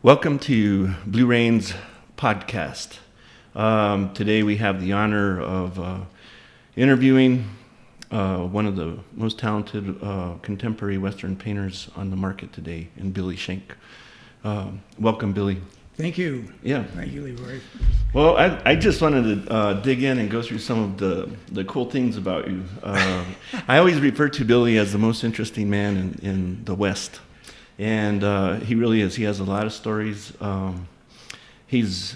Welcome to Blue Rain's podcast. Today we have the honor of interviewing one of the most talented contemporary Western painters on the market today, in Billy Schenck. Welcome, Billy. Thank you. Yeah. Thank you, Leroy. Well, I just wanted to dig in and go through some of the cool things about you. I always refer to Billy as the most interesting man in the West. And he really is. He has a lot of stories. He's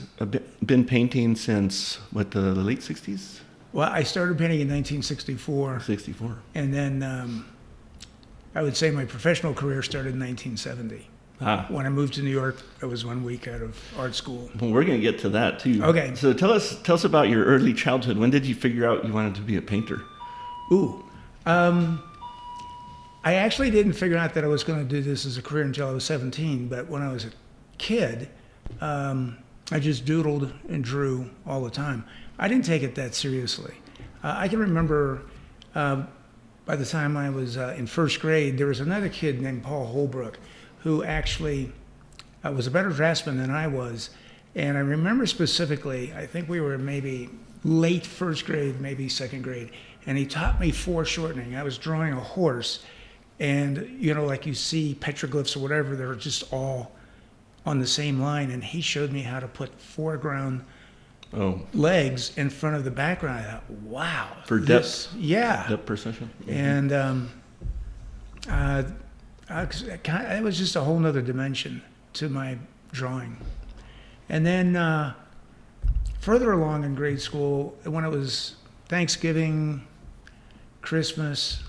been painting since, the late 60s? Well, I started painting in 1964. 64. And then I would say my professional career started in 1970. When I moved to New York, I was 1 week out of art school. Well, we're going to get to that, too. Okay. So tell us about your early childhood. When did you figure out you wanted to be a painter? I actually didn't figure out that I was going to do this as a career until I was 17, but when I was a kid, I just doodled and drew all the time. I didn't take it that seriously. I can remember by the time I was in first grade, there was another kid named Paul Holbrook who actually was a better draftsman than I was. And I remember specifically, I think we were maybe late first grade, maybe second grade, and he taught me foreshortening. I was drawing a horse. And, like you see petroglyphs or whatever, they're just all on the same line. And he showed me how to put foreground legs in front of the background. I thought, wow. For depth? Yeah. Depth perception? Mm-hmm. And it was just a whole nother dimension to my drawing. And then further along in grade school, when it was Thanksgiving, Christmas,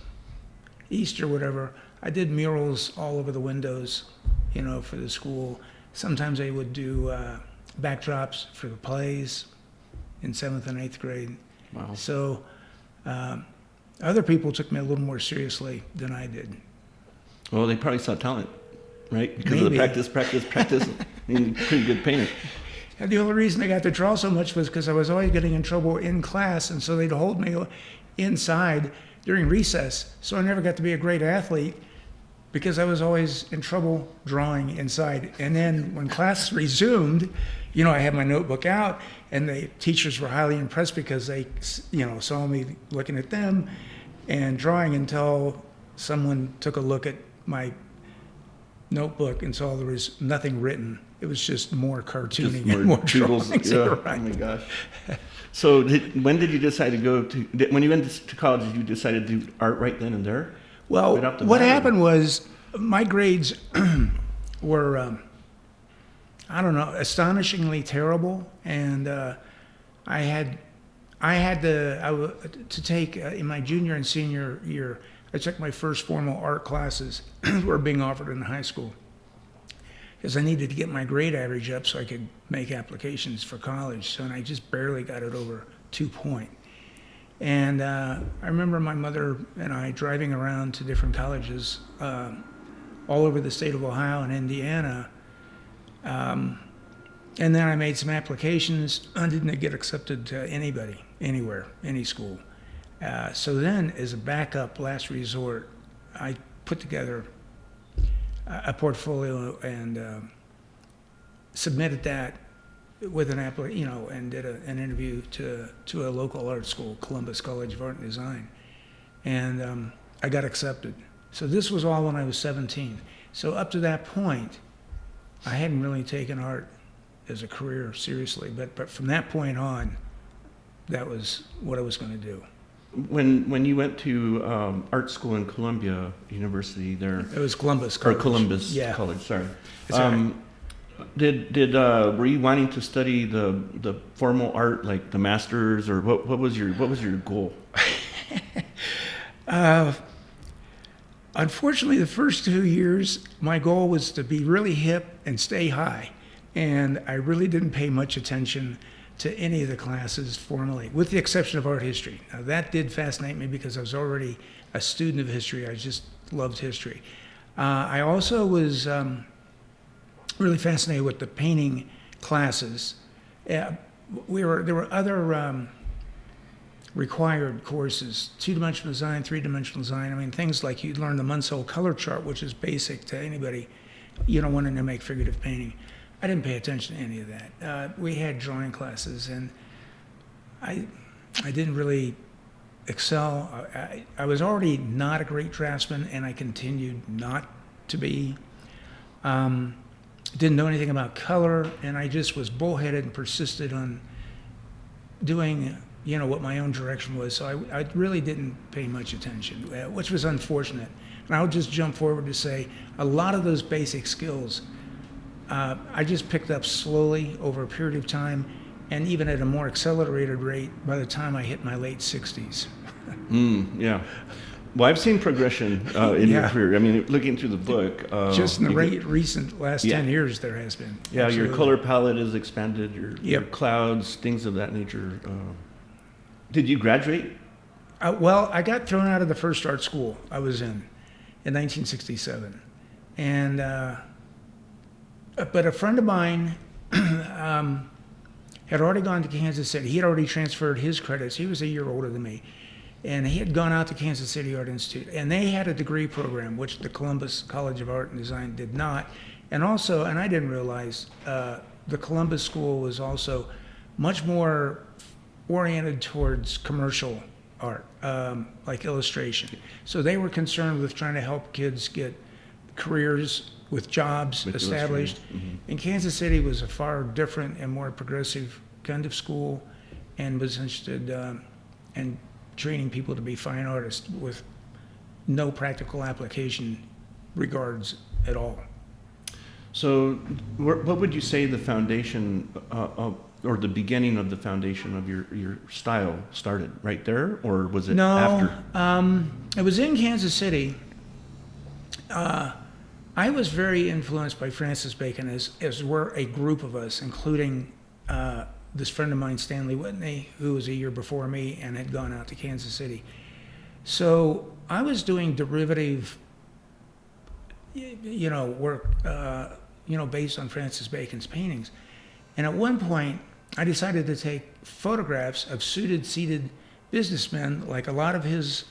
Easter, whatever, I did murals all over the windows, for the school. Sometimes I would do backdrops for the plays in 7th and 8th grade. Wow. So other people took me a little more seriously than I did. Well, they probably saw talent, right? Because Maybe. of the practice. Pretty good painter. And the only reason I got to draw so much was because I was always getting in trouble in class, and so they'd hold me inside during recess, so I never got to be a great athlete because I was always in trouble drawing inside. And then when class resumed, I had my notebook out, and the teachers were highly impressed because they, saw me looking at them and drawing until someone took a look at my notebook and saw there was nothing written. It was just more cartooning and more drawings. Yeah. Right. Oh my gosh. So when did you decide to go to, when you went to college, did you decide to do art right then and there? Well, what happened was my grades were, astonishingly terrible. And I had to take, in my junior and senior year, I took my first formal art classes were being offered in high school, because I needed to get my grade average up so I could make applications for college. And I just barely got it over 2 point. And I remember my mother and I driving around to different colleges all over the state of Ohio and Indiana. And then I made some applications. I didn't get accepted to anybody, anywhere, any school. So then, as a backup, last resort, I put together a portfolio and submitted that with an application, and did an interview to a local art school, Columbus College of Art and Design, and I got accepted. So this was all when I was 17. So up to that point, I hadn't really taken art as a career seriously, but from that point on, that was what I was going to do. When you went to art school in Columbia University, there it was Columbus College. Or Columbus yeah. College, sorry. Right. Were you wanting to study the formal art, like the masters, or what was your goal? Unfortunately, the first 2 years, my goal was to be really hip and stay high, and I really didn't pay much attention to any of the classes formally, with the exception of art history. Now, that did fascinate me because I was already a student of history. I just loved history. I also was really fascinated with the painting classes. There were other required courses, two-dimensional design, three-dimensional design. I mean, things like you learn the Munsell color chart, which is basic to anybody, wanting to make figurative painting. I didn't pay attention to any of that. We had drawing classes, and I didn't really excel. I was already not a great draftsman, and I continued not to be. Didn't know anything about color, and I just was bullheaded and persisted on doing, what my own direction was. So I really didn't pay much attention, which was unfortunate. And I'll just jump forward to say a lot of those basic skills I just picked up slowly over a period of time, and even at a more accelerated rate by the time I hit my late 60s. Yeah. Well, I've seen progression in your career. I mean, looking through the book. Just in the recent last 10 years, there has been. Yeah, Absolutely. your color palette is expanded, your clouds, things of that nature. Did you graduate? Well, I got thrown out of the first art school I was in 1967. And, but a friend of mine had already gone to Kansas City. He had already transferred his credits. He was a year older than me. And he had gone out to Kansas City Art Institute. And they had a degree program, which the Columbus College of Art and Design did not. And also, and I didn't realize, the Columbus School was also much more oriented towards commercial art, like illustration. So they were concerned with trying to help kids get careers with jobs established. Mm-hmm. And Kansas City was a far different and more progressive kind of school, and was interested in training people to be fine artists with no practical application regards at all. So what would you say the foundation or the beginning of the foundation of your style started? Right there, or was it after? It was in Kansas City. I was very influenced by Francis Bacon, as were a group of us, including this friend of mine, Stanley Whitney, who was a year before me and had gone out to Kansas City. So I was doing derivative, work, based on Francis Bacon's paintings. And at one point, I decided to take photographs of seated businessmen, like a lot of his,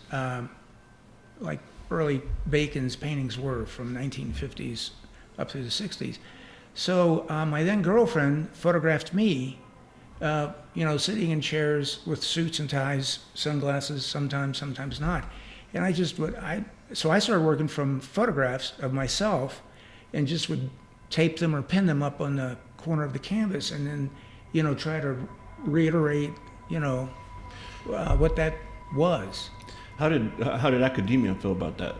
like early Bacon's paintings were from 1950s up through the 60s. So my then girlfriend photographed me, sitting in chairs with suits and ties, sunglasses, sometimes not. And so I started working from photographs of myself, and just would tape them or pin them up on the corner of the canvas, and then, try to reiterate, what that was. How did academia feel about that,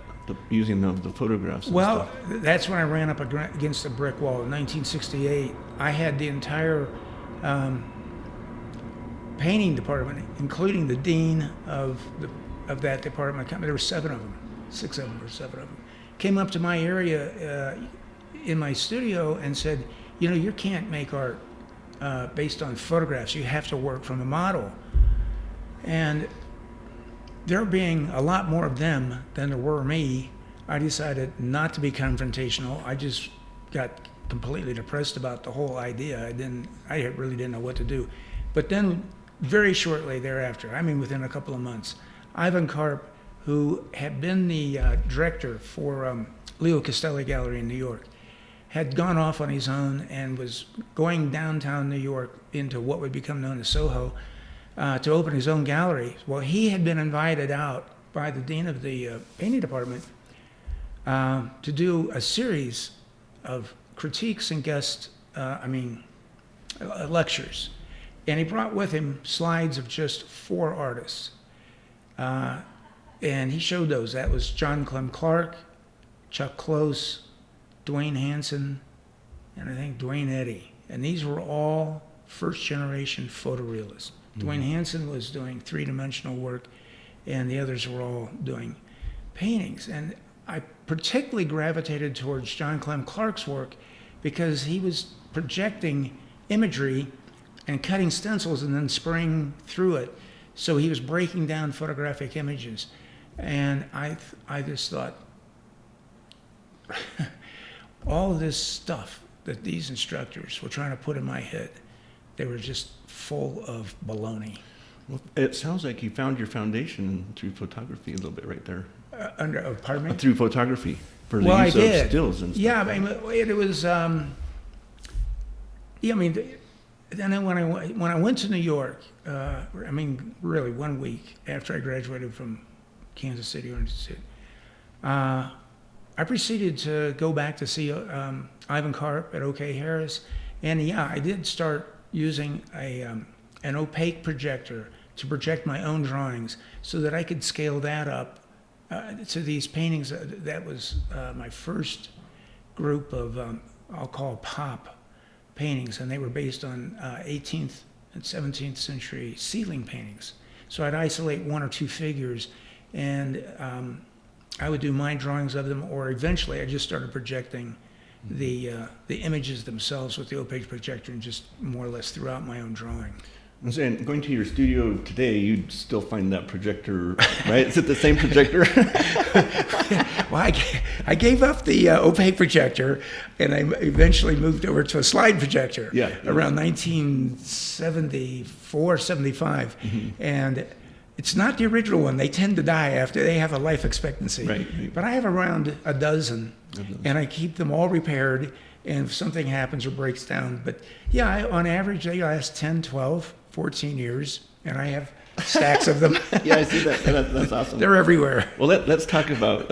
using the photographs? And well, stuff? That's when I ran up against a brick wall in 1968. I had the entire painting department, including the dean of that department. There were 7 of them, 6 of them or 7 of them, came up to my area in my studio and said, you can't make art based on photographs. You have to work from a model. And there being a lot more of them than there were me, I decided not to be confrontational. I just got completely depressed about the whole idea. I really didn't know what to do. But then very shortly thereafter, within a couple of months, Ivan Karp, who had been the director for Leo Castelli Gallery in New York, had gone off on his own and was going downtown New York into what would become known as Soho to open his own gallery. Well, he had been invited out by the dean of the painting department to do a series of critiques and lectures. And he brought with him slides of just 4 artists. And he showed those. That was John Clem Clark, Chuck Close, Dwayne Hansen, and I think Dwayne Eddy. And these were all first-generation photorealists. Mm-hmm. Dwayne Hansen was doing 3-dimensional work, and the others were all doing paintings. And I particularly gravitated towards John Clem Clark's work because he was projecting imagery and cutting stencils and then spraying through it. So he was breaking down photographic images. And I just thought, all of this stuff that these instructors were trying to put in my head, they were just full of baloney. Well, it sounds like you found your foundation through photography a little bit right there. Pardon me? Through photography, for the use of stills and stuff. Yeah, it was yeah, I mean, then when I went to New York, really 1 week after I graduated from Kansas City, I proceeded to go back to see Ivan Karp at OK Harris, and yeah, I did start using an opaque projector to project my own drawings so that I could scale that up to these paintings. That was my first group of, I'll call pop paintings, and they were based on 18th and 17th century ceiling paintings. So I'd isolate one or two figures, and I would do my drawings of them, or eventually I just started projecting the images themselves with the opaque projector and just more or less threw out my own drawing. I'm saying, going to your studio today, you'd still find that projector, right? Is it the same projector? Well, I gave up the opaque projector, and I eventually moved over to a slide projector around 1974, 75. Mm-hmm. And it's not the original one. They tend to die after they have a life expectancy. Right. But I have around a dozen, and I keep them all repaired, and if something happens or breaks down. But yeah, on average, they last 10, 12, 14 years, and I have stacks of them. Yeah, I see that. That's awesome. They're everywhere. Well, let's talk about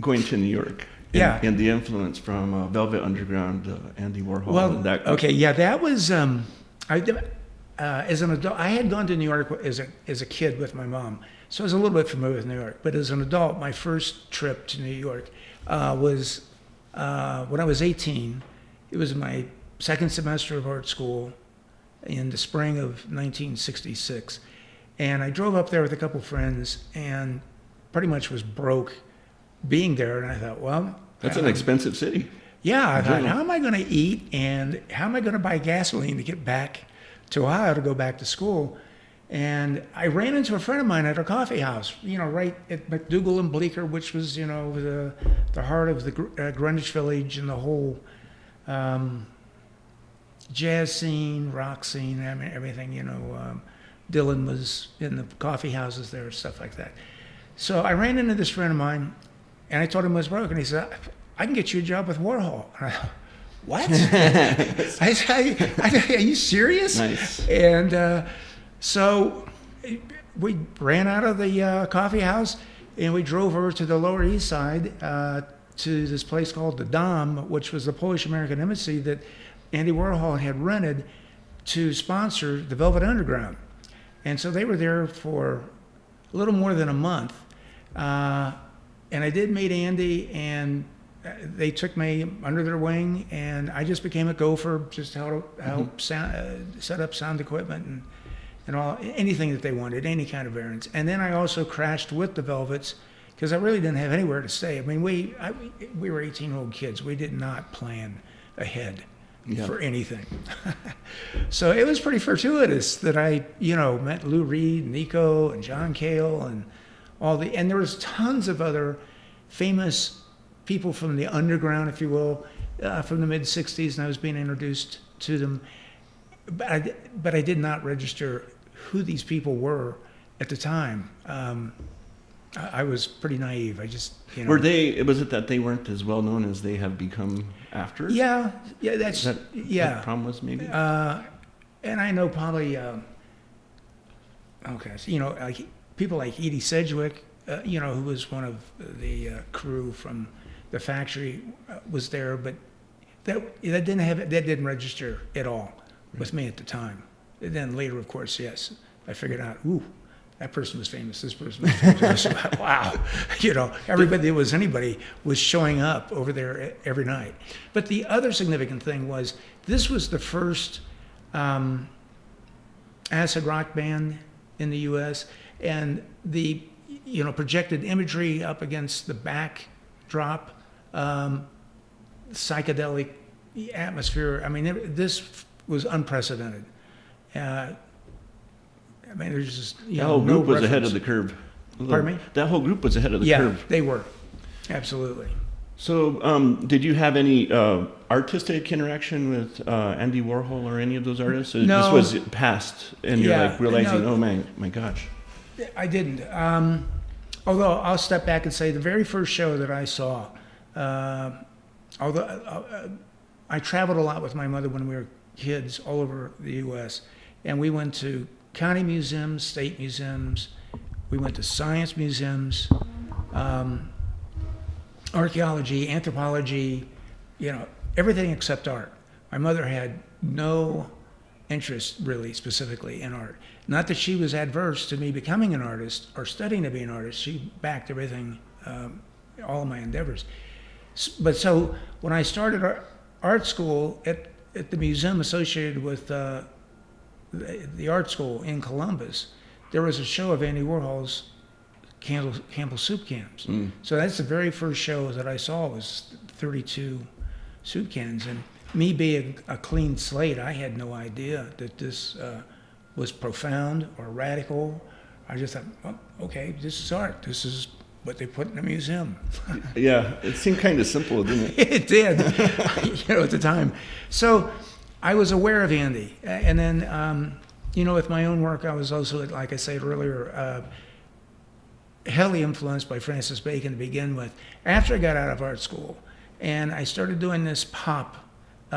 going to New York. And the influence from Velvet Underground, Andy Warhol. Well, and that. Okay, yeah, that was, as an adult, I had gone to New York as a kid with my mom, so I was a little bit familiar with New York. But as an adult, my first trip to New York was when I was 18. It was my second semester of art school in the spring of 1966. And I drove up there with a couple friends and pretty much was broke being there. And I thought, well... That's an expensive city. Yeah, I thought, how am I going to eat and how am I going to buy gasoline to get back to Ohio to go back to school? And I ran into a friend of mine at a coffee house, right at McDougal and Bleecker, which was, the heart of the Greenwich Village and the whole jazz scene, rock scene, I mean, everything, Dylan was in the coffee houses there, stuff like that. So I ran into this friend of mine, and I told him I was broke, and he said, I can get you a job with Warhol. And I thought, what? I said, are you serious? Nice. And so we ran out of the coffee house, and we drove over to the Lower East Side to this place called the Dom, which was the Polish-American embassy that Andy Warhol had rented to sponsor the Velvet Underground. And so they were there for a little more than a month. And I did meet Andy, and they took me under their wing, and I just became a gopher, just help set up sound equipment and all, anything that they wanted, any kind of errands. And then I also crashed with the Velvets, because I really didn't have anywhere to stay. I mean, we were 18-year-old kids. We did not plan ahead for anything. So it was pretty fortuitous that I, met Lou Reed, Nico, and John Cale, and and there was tons of other famous people from the underground, if you will, from the mid-'60s, and I was being introduced to them. But I did not register who these people were at the time. I was pretty naive. I just, was it that they weren't as well known as they have become after? Yeah, that's... What the problem was, maybe? And I know probably, like people like Edie Sedgwick, who was one of the crew from the factory, was there, but that didn't register at all with me at the time. And then later, of course, yes, I figured out, that person was famous, this person was famous. Wow. Everybody that was anybody was showing up over there every night. But the other significant thing was, this was the first acid rock band in the U.S., and the projected imagery up against the backdrop, psychedelic atmosphere. I mean, this was unprecedented. There's just that whole group was ahead of the curve. Pardon me? That whole group was ahead of the curve. Yeah, they were. Absolutely. So, did you have any artistic interaction with Andy Warhol or any of those artists? No. This was past, and you're realizing, oh my gosh. I didn't. Although I'll step back and say the very first show that I saw, although I traveled a lot with my mother when we were kids all over the U.S. And we went to county museums, state museums. We went to science museums, archaeology, anthropology, everything except art. My mother had no interest really specifically in art. Not that she was adverse to me becoming an artist or studying to be an artist. She backed everything, all of my endeavors. But so when I started art school at the museum associated with the art school in Columbus, there was a show of Andy Warhol's Campbell soup cans. So that's the very first show that I saw was 32 soup cans. And me being a clean slate, I had no idea that this was profound or radical. I just thought, oh, okay, this is art. This is what they put in a museum. Yeah, it seemed kind of simple, didn't it? It did, at the time. So I was aware of Andy. And then, with my own work, I was also, like I said earlier, heavily influenced by Francis Bacon to begin with. After I got out of art school and I started doing this pop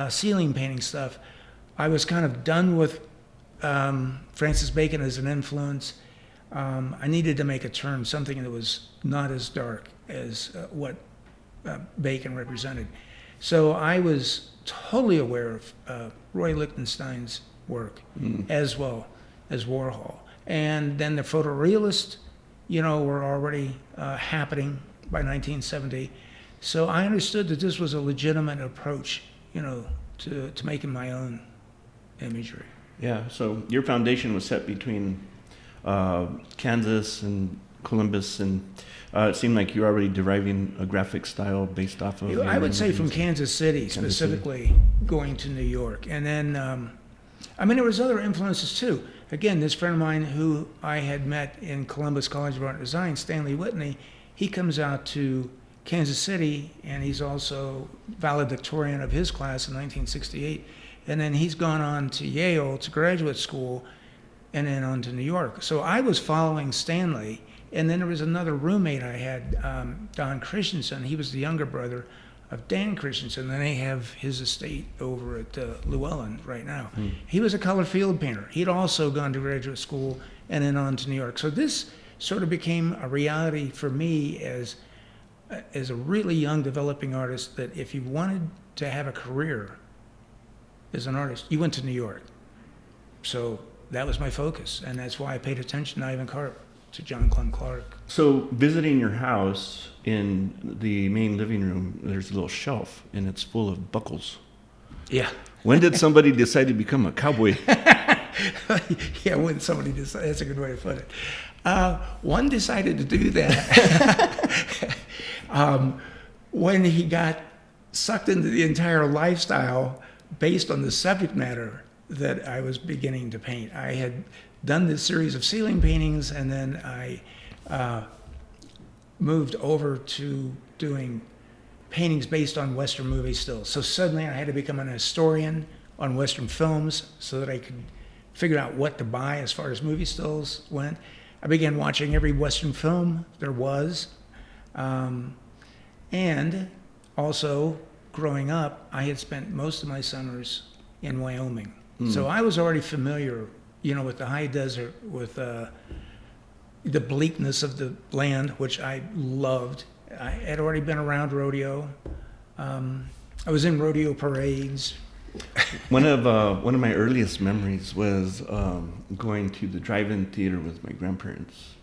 ceiling painting stuff, I was kind of done with Francis Bacon as an influence. I needed to make a turn, something that was not as dark as what Bacon represented. So I was totally aware of Roy Lichtenstein's work as well as Warhol. And then the photorealists, were already happening by 1970. So I understood that this was a legitimate approach, to making my own imagery. Yeah, so your foundation was set between Kansas and Columbus, and it seemed like you were already deriving a graphic style based off of... I would say from Kansas City, specifically, going to New York. And then, there was other influences too. Again, this friend of mine who I had met in Columbus College of Art and Design, Stanley Whitney, he comes out to Kansas City, and he's also valedictorian of his class in 1968. And then he's gone on to Yale to graduate school, and then on to New York. So I was following Stanley, and then there was another roommate I had, Don Christensen. He was the younger brother of Dan Christensen, and they have his estate over at Llewellyn right now. He was a color field painter. He'd also gone to graduate school and then on to New York. So this sort of became a reality for me as a really young developing artist, that if you wanted to have a career as an artist, you went to New York. So that was my focus, and that's why I paid attention to Ivan Karp, to John Clem Clark. So visiting your house, in the main living room, there's a little shelf, and it's full of buckles. Yeah. When did somebody decide to become a cowboy? Yeah, when somebody decided, that's a good way to put it. One decided to do that when he got sucked into the entire lifestyle based on the subject matter that I was beginning to paint. I had done this series of ceiling paintings, and then I moved over to doing paintings based on Western movie stills. So suddenly I had to become an historian on Western films so that I could figure out what to buy as far as movie stills went. I began watching every Western film there was. And also, growing up, I had spent most of my summers in Wyoming. So I was already familiar, with the high desert, with the bleakness of the land, which I loved. I had already been around rodeo. I was in rodeo parades. One of my earliest memories was going to the drive-in theater with my grandparents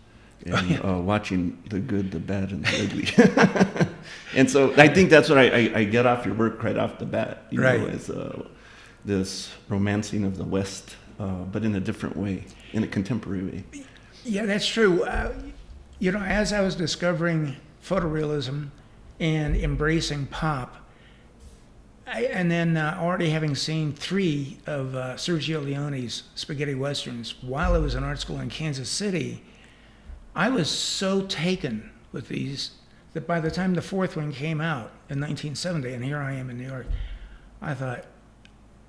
and watching The Good, the Bad, and the Ugly. And so I think that's what I get off your work right off the bat. Right. As this romancing of the West, but in a different way, in a contemporary way. Yeah, that's true. As I was discovering photorealism and embracing pop, and then already having seen 3 of Sergio Leone's spaghetti westerns while I was in art school in Kansas City, I was so taken with these that by the time the 4th one came out in 1970, and here I am in New York, I thought,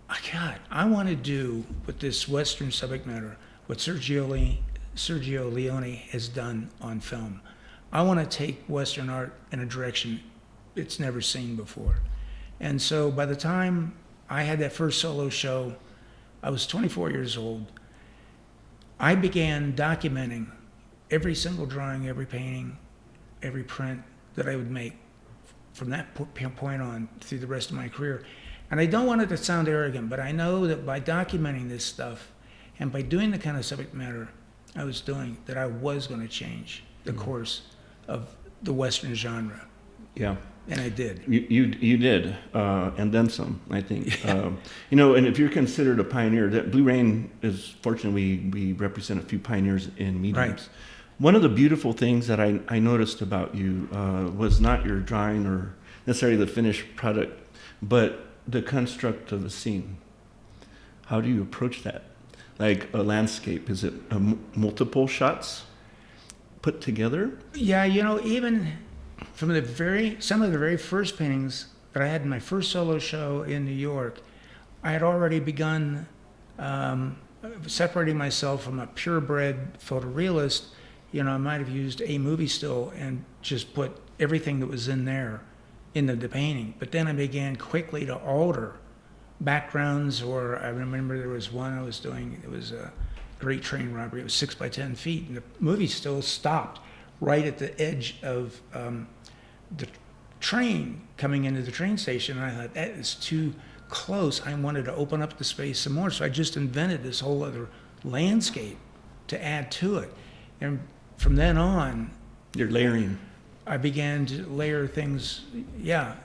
oh, God, I want to do with this Western subject matter what Sergio Leone has done on film. I want to take Western art in a direction it's never seen before. And so by the time I had that first solo show. I was 24 years old. I began documenting every single drawing, every painting, every print that I would make from that point on through the rest of my career. And I don't want it to sound arrogant, but I know that by documenting this stuff and by doing the kind of subject matter I was doing, that I was going to change the course of the Western genre. Yeah. And I did. You did, and then some, I think. And if you're considered a pioneer, that Blue Rain is, fortunately, we represent a few pioneers in mediums. Right. One of the beautiful things that I noticed about you was not your drawing or necessarily the finished product, but the construct of the scene. How do you approach that? Like a landscape, is it multiple shots put together? Yeah, even from some of the very first paintings that I had in my first solo show in New York, I had already begun separating myself from a purebred photorealist. I might have used a movie still and just put everything that was in there into the painting. But then I began quickly to alter backgrounds, or I remember there was one I was doing, it was a great train robbery. It was 6 by 10 feet, and the movie still stopped right at the edge of the train coming into the train station. And I thought, that is too close. I wanted to open up the space some more, so I just invented this whole other landscape to add to it. And from then on, You're layering. I began to layer things,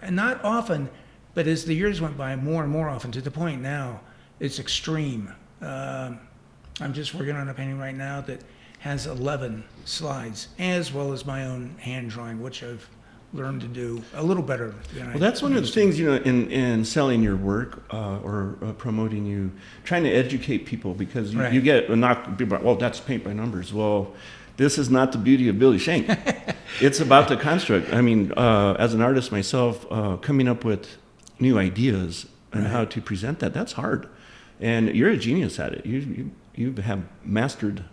and not often, but as the years went by, more and more often, to the point now it's extreme. I'm just working on a painting right now that has 11 slides, as well as my own hand drawing, which I've learned to do a little better than Well, that's one of the things, in selling your work or promoting you, trying to educate people, because you, Right. you get knocked, people are, well, that's paint by numbers. Well, this is not the beauty of Billy Schenck. It's about the construct. I mean, as an artist myself, coming up with new ideas and Right. how to present that's hard. And you're a genius at it. You have mastered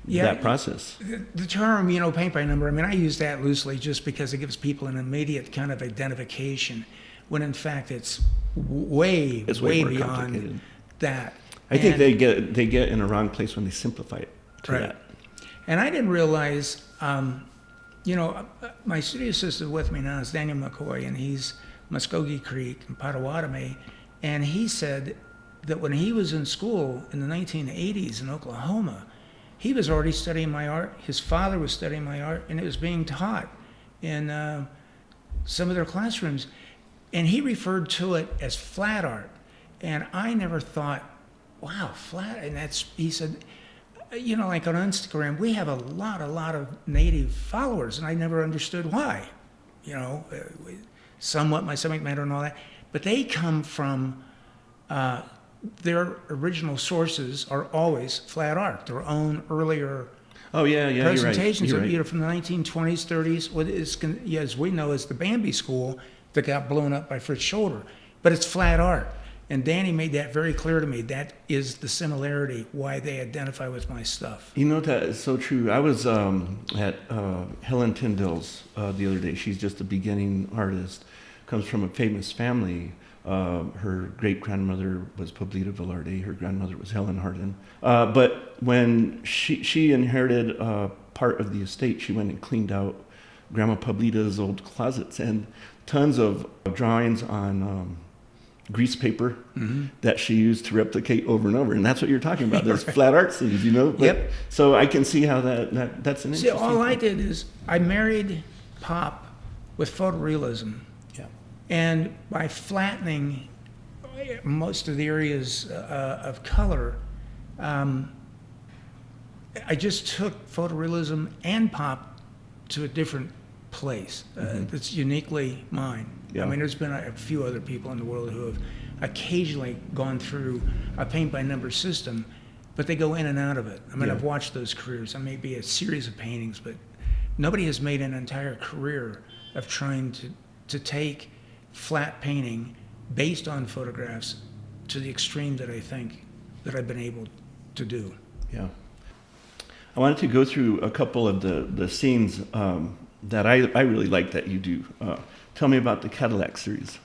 that process. The term, paint by number, I mean, I use that loosely just because it gives people an immediate kind of identification, when in fact it's way more beyond complicated. that. I think they get in a wrong place when they simplify it to Right. that. And I didn't realize, my studio assistant with me now is Daniel McCoy, and he's Muskogee Creek and Potawatomi, and he said that when he was in school in the 1980s in Oklahoma, he was already studying my art. His father was studying my art, and it was being taught in some of their classrooms. And he referred to it as flat art. And I never thought, wow, flat. And he said, like on Instagram, we have a lot of native followers, and I never understood why. Somewhat my subject matter and all that. But they come from their original sources are always flat art, their own earlier presentations you're right. from the 1920s, 30s, what is, as we know, as the Bambi School that got blown up by Fritz Scholder. But it's flat art. And Danny made that very clear to me. That is the similarity, why they identify with my stuff. That is so true. I was at Helen Tyndall's the other day. She's just a beginning artist, comes from a famous family. Her great-grandmother was Pablita Velarde. Her grandmother was Helen Hardin. But when she inherited part of the estate, she went and cleaned out Grandma Pablita's old closets, and tons of drawings on grease paper that she used to replicate over and over. And that's what you're talking about, those flat art scenes, But, Yep. So I can see how that's an interesting See, all thing. I did is I married pop with photorealism. Yeah. And by flattening most of the areas of color, I just took photorealism and pop to a different place that's uniquely mine. Yeah. I mean, there's been a few other people in the world who have occasionally gone through a paint by number system, but they go in and out of it. I mean, Yeah. I've watched those careers. I may be a series of paintings, but nobody has made an entire career of trying to take flat painting based on photographs to the extreme that I think that I've been able to do. Yeah. I wanted to go through a couple of the scenes that I really like that you do. Tell me about the Cadillac series.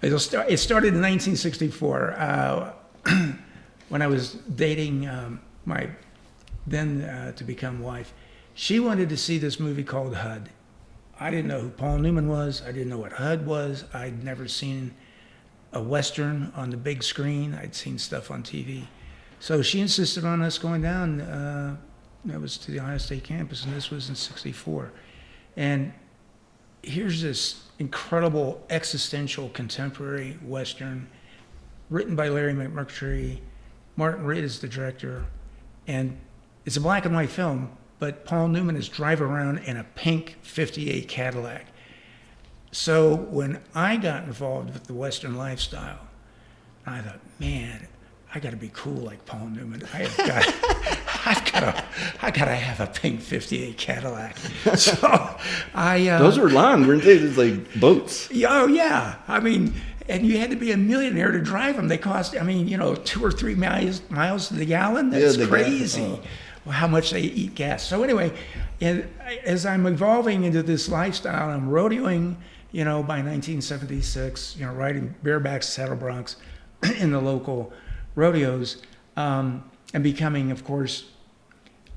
It started in 1964 when I was dating my then to become wife. She wanted to see this movie called HUD. I didn't know who Paul Newman was. I didn't know what HUD was. I'd never seen a Western on the big screen. I'd seen stuff on TV. So she insisted on us going down. That was to the Ohio State campus, and this was in '64. And here's this incredible existential contemporary Western written by Larry McMurtry. Martin Ritt is the director. And it's a black and white film, but Paul Newman is driving around in a pink 58 Cadillac. So when I got involved with the Western lifestyle, I thought, man, I got to be cool like Paul Newman. I've got to have a pink 58 Cadillac. So those were long, weren't they? Just like boats. Oh yeah, I mean, and you had to be a millionaire to drive them. They cost, 2 or 3 miles to the gallon. That's crazy. How much they eat gas. So anyway, as I'm evolving into this lifestyle, I'm rodeoing, by 1976, riding bareback saddle broncs in the local rodeos, and becoming, of course,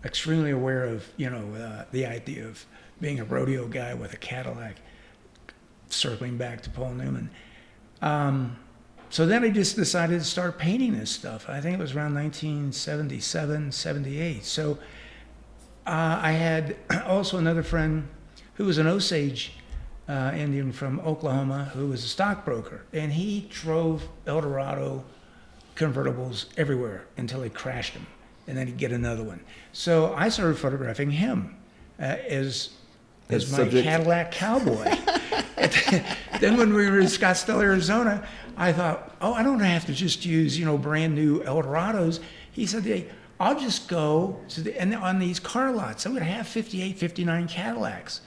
extremely aware of, the idea of being a rodeo guy with a Cadillac, circling back to Paul Newman. So then I just decided to start painting this stuff. I think it was around 1977, 78. So I had also another friend who was an Osage Indian from Oklahoma who was a stockbroker. And he drove Eldorado convertibles everywhere until he crashed them. And then he'd get another one. So I started photographing him as my subject. Cadillac cowboy. Then when we were in Scottsdale, Arizona, I thought, I don't have to just use, brand new Eldorados. He said, hey, I'll just go and on these car lots, I'm going to have 58, 59 Cadillacs.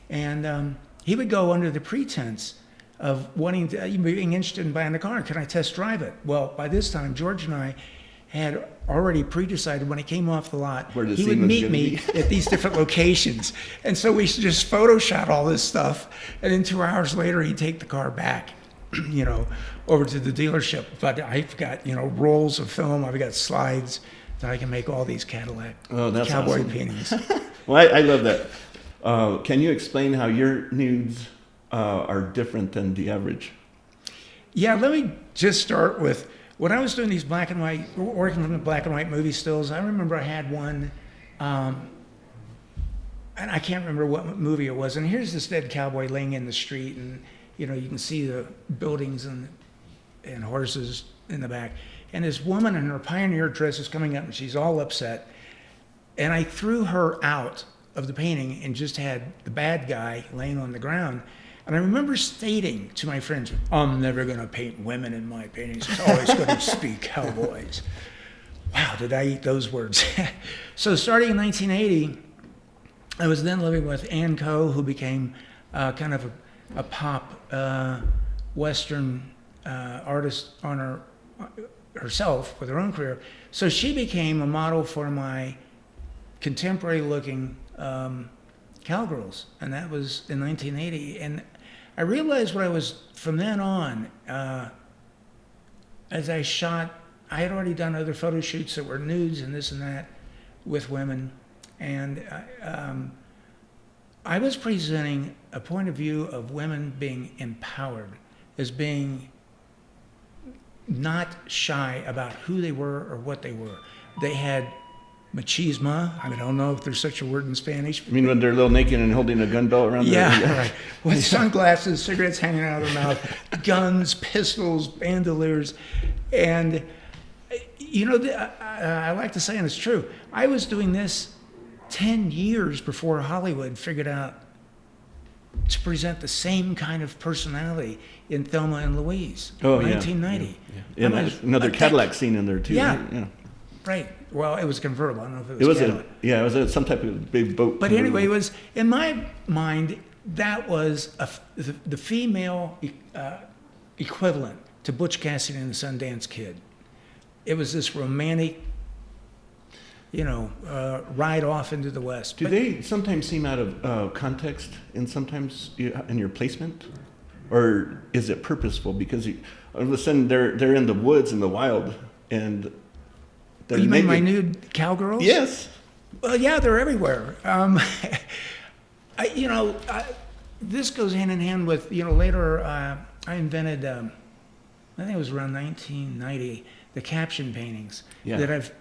And he would go under the pretense of being interested in buying the car. Can I test drive it? Well, by this time, George and I had already pre-decided when he came off the lot, he would meet me at these different locations. And so we just Photoshop all this stuff. And then 2 hours later, he'd take the car back, over to the dealership. But I've got, rolls of film. I've got slides that I can make all these Cadillac cowboy awesome. paintings. Well, I love that. Can you explain how your nudes are different than the average? Yeah, let me just start with, when I was doing these black and white, working from the black and white movie stills, I remember I had one, and I can't remember what movie it was. And here's this dead cowboy laying in the street, and you can see the buildings and horses in the back. And this woman in her pioneer dress is coming up, and she's all upset. And I threw her out of the painting and just had the bad guy laying on the ground. And I remember stating to my friends, I'm never going to paint women in my paintings. It's always going to be cowboys. Wow, did I eat those words? So starting in 1980, I was then living with Ann Coe, who became kind of a pop Western artist on herself with her own career. So she became a model for my contemporary-looking cowgirls, and that was in 1980. And I realized what I was, from then on, as I shot, I had already done other photo shoots that were nudes and this and that with women, and I was presenting a point of view of women being empowered, as being not shy about who they were or what they were. They had machismo. I don't know if there's such a word in Spanish. You mean when they're a little naked and holding a gun belt around their Yeah, right. With sunglasses, cigarettes hanging out of their mouth, guns, pistols, bandoliers. And, I like to say, and it's true, I was doing this 10 years before Hollywood figured out to present the same kind of personality in Thelma and Louise, 1990. Yeah. And another Cadillac scene in there, too. Yeah. Right? Yeah. Right. Well, it was convertible. I don't know if it was Cadillac. It was some type of big boat. But anyway, it was, in my mind, that was the female equivalent to Butch Cassidy and the Sundance Kid. It was this romantic, ride off into the West. Do they sometimes seem out of context, and sometimes in your placement? or is it purposeful? Because all of a sudden they're in the woods in the wild, and You mean my nude cowgirls? Yes. Well, yeah, they're everywhere. This goes hand in hand with, later I invented, I think it was around 1990, the caption paintings that I've,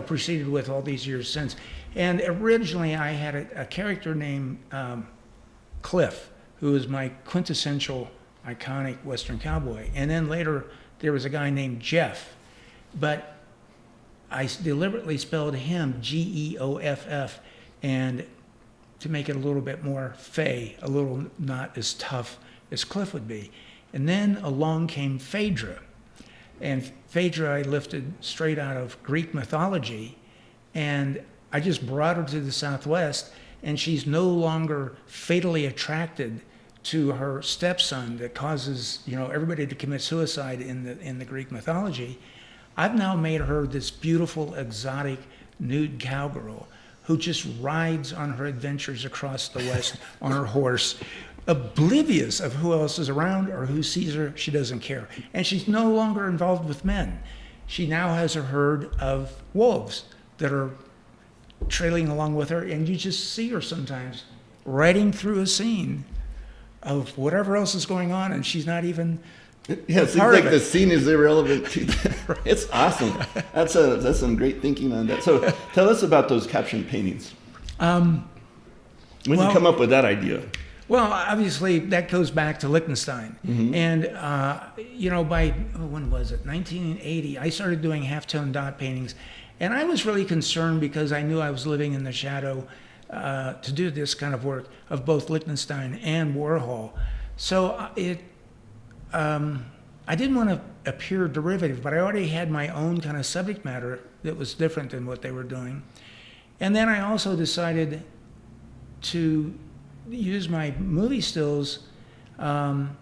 proceeded with all these years since. And originally I had a character named Cliff, who was my quintessential iconic Western cowboy. And then later there was a guy named Jeff, but I deliberately spelled him Geoff, and to make it a little bit more fey, a little not as tough as Cliff would be. And then along came Phaedra. And Phaedra I lifted straight out of Greek mythology, and I just brought her to the Southwest, and she's no longer fatally attracted to her stepson that causes, everybody to commit suicide in the Greek mythology. I've now made her this beautiful, exotic, nude cowgirl who just rides on her adventures across the West on her horse, oblivious of who else is around or who sees her. She doesn't care. And she's no longer involved with men. She now has a herd of wolves that are trailing along with her, and you just see her sometimes riding through a scene of whatever else is going on, and she's not even Yeah, it seems like the scene is irrelevant to that. It's awesome. That's some great thinking on that. So tell us about those caption paintings. When did you come up with that idea? Well, obviously that goes back to Liechtenstein. And, by, when was it? 1980, I started doing halftone dot paintings. And I was really concerned because I knew I was living in the shadow to do this kind of work of both Liechtenstein and Warhol. So I didn't want to appear derivative, but I already had my own kind of subject matter that was different than what they were doing. And then I also decided to use my movie stills and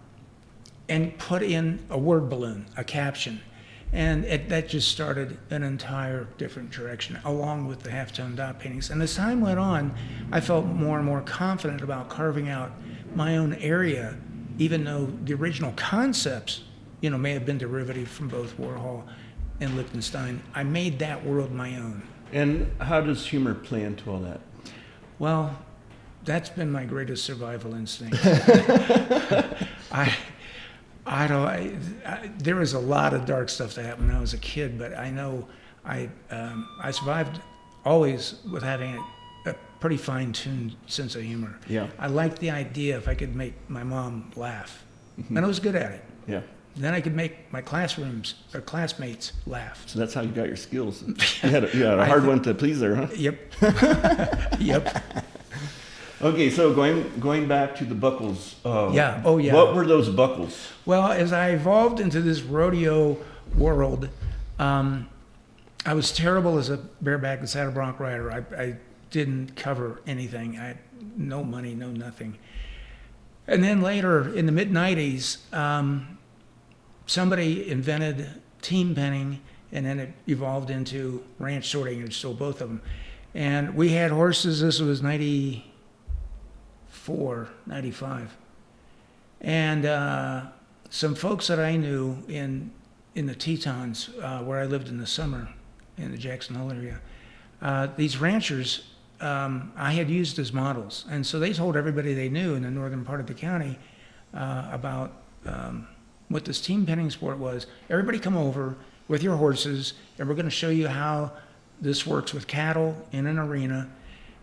put in a word balloon, a caption. And that just started an entire different direction, along with the halftone dot paintings. And as time went on, I felt more and more confident about carving out my own area, even though the original concepts, may have been derivative from both Warhol and Liechtenstein. I made that world my own. And how does humor play into all that? Well, that's been my greatest survival instinct. There was a lot of dark stuff that happened when I was a kid, but I know I survived always with having a pretty fine-tuned sense of humor. Yeah. I liked the idea if I could make my mom laugh, and I was good at it. Yeah. Then I could make my classmates laugh. So that's how you got your skills. You had a hard one to please there, huh? Yep. Yep. Okay, so going back to the buckles. Yeah. Oh, yeah. What were those buckles? Well, as I evolved into this rodeo world, I was terrible as a bareback and saddle bronc rider. I didn't cover anything. I had no money, no nothing. And then later, in the mid-'90s, somebody invented team penning, and then it evolved into ranch sorting, and so both of them. And we had horses. This was 94, 95. And some folks that I knew in the Tetons, where I lived in the summer, in the Jackson Hole area, these ranchers I had used as models. And so they told everybody they knew in the northern part of the county about what this team penning sport was. Everybody come over with your horses, and we're going to show you how this works with cattle in an arena.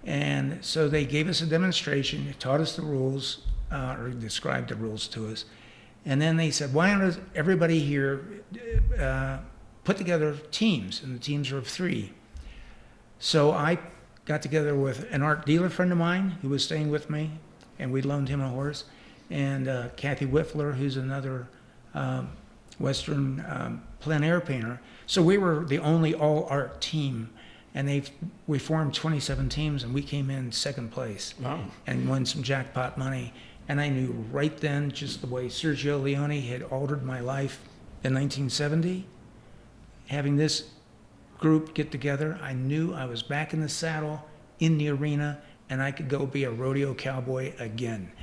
And so they gave us a demonstration, they taught us the rules, or described the rules to us. And then they said, why don't everybody here put together teams, and the teams are of 3. So I got together with an art dealer friend of mine who was staying with me, and we loaned him a horse, and Kathy Whiffler, who's another Western plein air painter. So we were the only all-art team, and we formed 27 teams, and we came in second place. Wow. And won some jackpot money. And I knew right then, just the way Sergio Leone had altered my life in 1970, having this group get together, I knew I was back in the saddle, in the arena, and I could go be a rodeo cowboy again.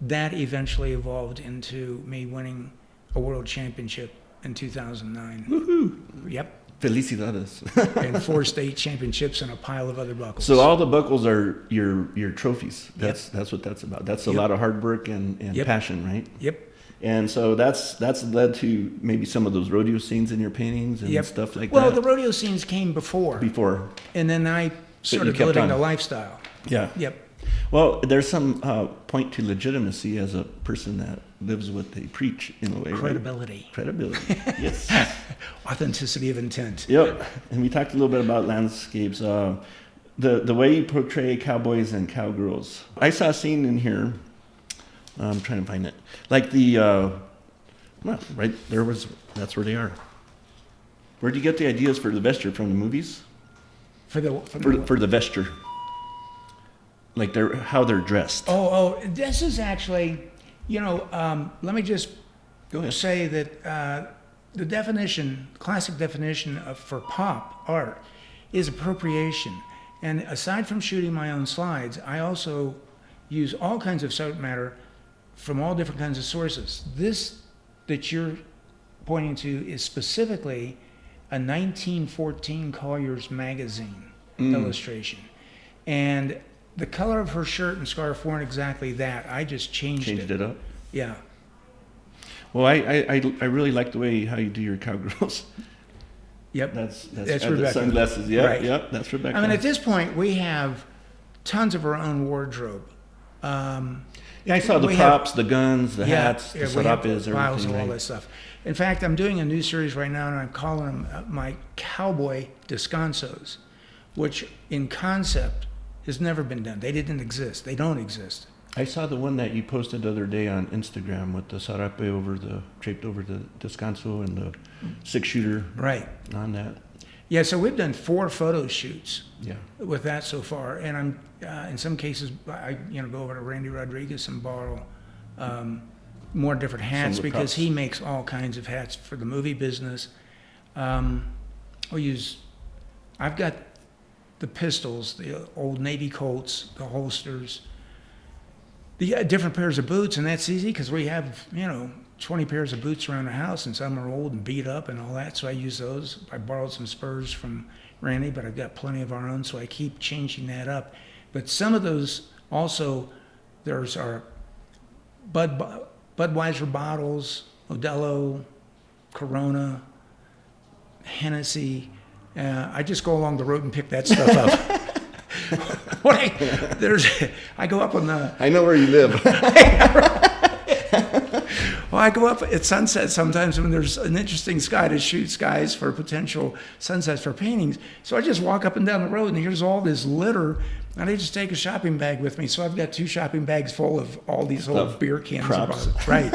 that eventually evolved into me winning a world championship in 2009. Woohoo! Yep. Felicidades. And 4 state championships and a pile of other buckles. So all the buckles are your trophies. That's what that's about. That's a lot of hard work and passion, right? Yep. And so that's led to maybe some of those rodeo scenes in your paintings and stuff like that. Well, the rodeo scenes came before. And then I started living the lifestyle. Yeah. Yep. Well, there's some point to legitimacy as a person that lives what they preach in a way. Credibility. Right? Credibility. Yes. Authenticity of intent. Yep. And we talked a little bit about landscapes. The way you portray cowboys and cowgirls. I saw a scene in here. I'm trying to find it. Like right there that's where they are. Where do you get the ideas for the vesture from the movies? For the vesture. Like how they're dressed. Oh, this is actually, let me just Go ahead. say that the classic definition for pop art is appropriation. And aside from shooting my own slides, I also use all kinds of subject matter from all different kinds of sources. This that you're pointing to is specifically a 1914 Collier's magazine illustration. And the color of her shirt and scarf weren't exactly that. I just changed it up? Yeah. Well, I really like the way how you do your cowgirls. Yep. That's Rebecca. The sunglasses. Yeah, right. Yep, that's Rebecca. I mean, at this point, we have tons of our own wardrobe. I saw the props, the guns, the hats, the sarapes, piles everything. Of all that stuff. In fact, I'm doing a new series right now, and I'm calling them my cowboy descansos, which in concept has never been done. They didn't exist. They don't exist. I saw the one that you posted the other day on Instagram with the sarape draped over the descanso and the 6-shooter right on that. Yeah, so we've done 4 photo shoots with that so far, and I'm in some cases I go over to Randy Rodriguez and borrow more different hats because he makes all kinds of hats for the movie business. I've got the pistols, the old Navy Colts, the holsters, the different pairs of boots, and that's easy because we have 20 pairs of boots around the house, and some are old and beat up and all that, so I use those. I borrowed some spurs from Randy, but I've got plenty of our own, so I keep changing that up. But some of those also, there's our Budweiser bottles, Modelo, Corona, Hennessy. I just go along the road and pick that stuff up. I go up on the... I know where you live. Well, I go up at sunset sometimes when there's an interesting sky to shoot skies for potential sunsets for paintings. So I just walk up and down the road, and here's all this litter, and I just take a shopping bag with me. So I've got 2 shopping bags full of all these old beer cans. Right.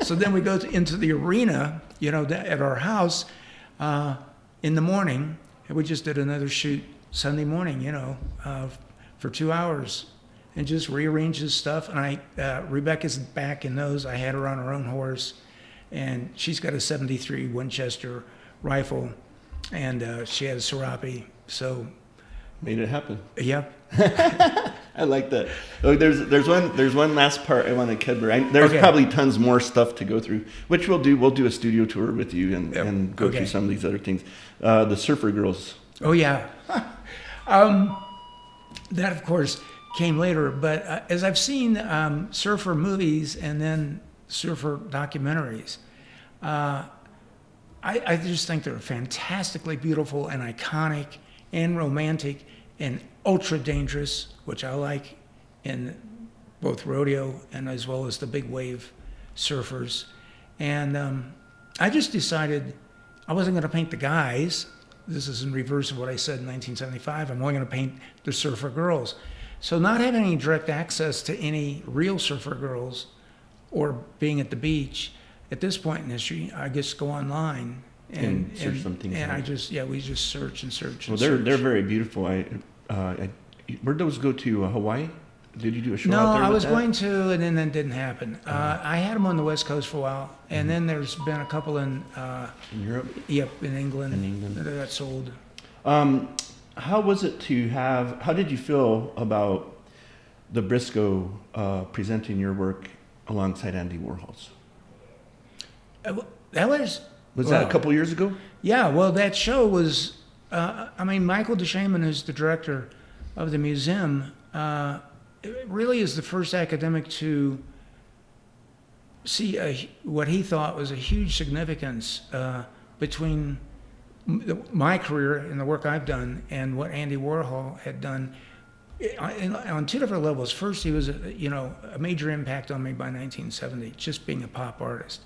So then we go into the arena, at our house in the morning, and we just did another shoot Sunday morning, for 2 hours. And just rearrange his stuff. And Rebecca's back in those. I had her on her own horse, and she's got a 73 Winchester rifle, and she had a serape. So made it happen. Yep. I like that. Oh, there's one last part I want to cover. There's probably tons more stuff to go through, which we'll do. We'll do a studio tour with you and go through some of these other things. The surfer girls. Oh yeah. That of course came later, but as I've seen surfer movies and then surfer documentaries, I just think they're fantastically beautiful and iconic and romantic and ultra dangerous, which I like in both rodeo and as well as the big wave surfers. And I just decided I wasn't going to paint the guys. This is in reverse of what I said in 1975. I'm only going to paint the surfer girls. So not having any direct access to any real surfer girls or being at the beach, at this point in history, I just go online and search something. And we just search and search. Well, they're very beautiful. Where'd those go to? Hawaii? Did you do a show out there? No, I was going to, and then that didn't happen. I had them on the West Coast for a while, and then there's been a couple in Europe. Yep, in England. In England, that got sold. How was it to have? How did you feel about the Briscoe presenting your work alongside Andy Warhol's? That was... Was that a couple years ago? Yeah, well, that show was... Michael DeShaman, who's the director of the museum, it really is the first academic to see what he thought was a huge significance between my career and the work I've done and what Andy Warhol had done on two different levels. First, he was a major impact on me by 1970, just being a pop artist.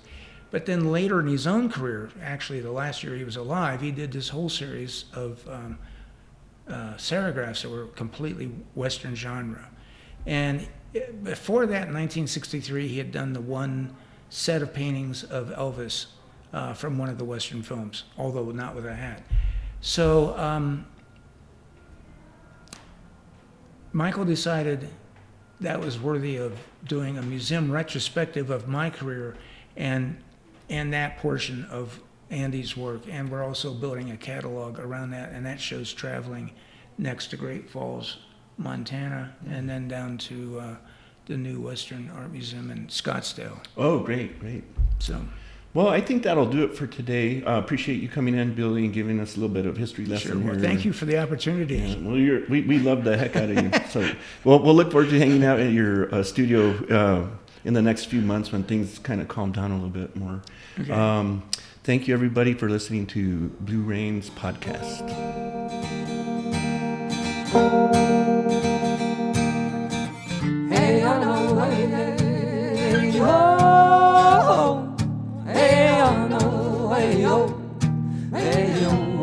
But then later in his own career, actually the last year he was alive, he did this whole series of serigraphs that were completely Western genre. And before that, in 1963, he had done the one set of paintings of Elvis from one of the Western films, although not with a hat. So Michael decided that was worthy of doing a museum retrospective of my career and that portion of Andy's work. And we're also building a catalog around that, and that shows traveling next to Great Falls, Montana, and then down to the new Western Art Museum in Scottsdale. Oh, great, great. So, well, I think that'll do it for today. Appreciate you coming in, Billy, and giving us a little bit of history lesson sure. here. Well, thank you for the opportunity. Yeah, well, we love the heck out of you. So, we'll look forward to hanging out at your studio in the next few months when things kind of calm down a little bit more. Okay. Thank you, everybody, for listening to Blue Rain's podcast. Hey, I know, hey, oh, hey, I know, hey, oh, hey, oh.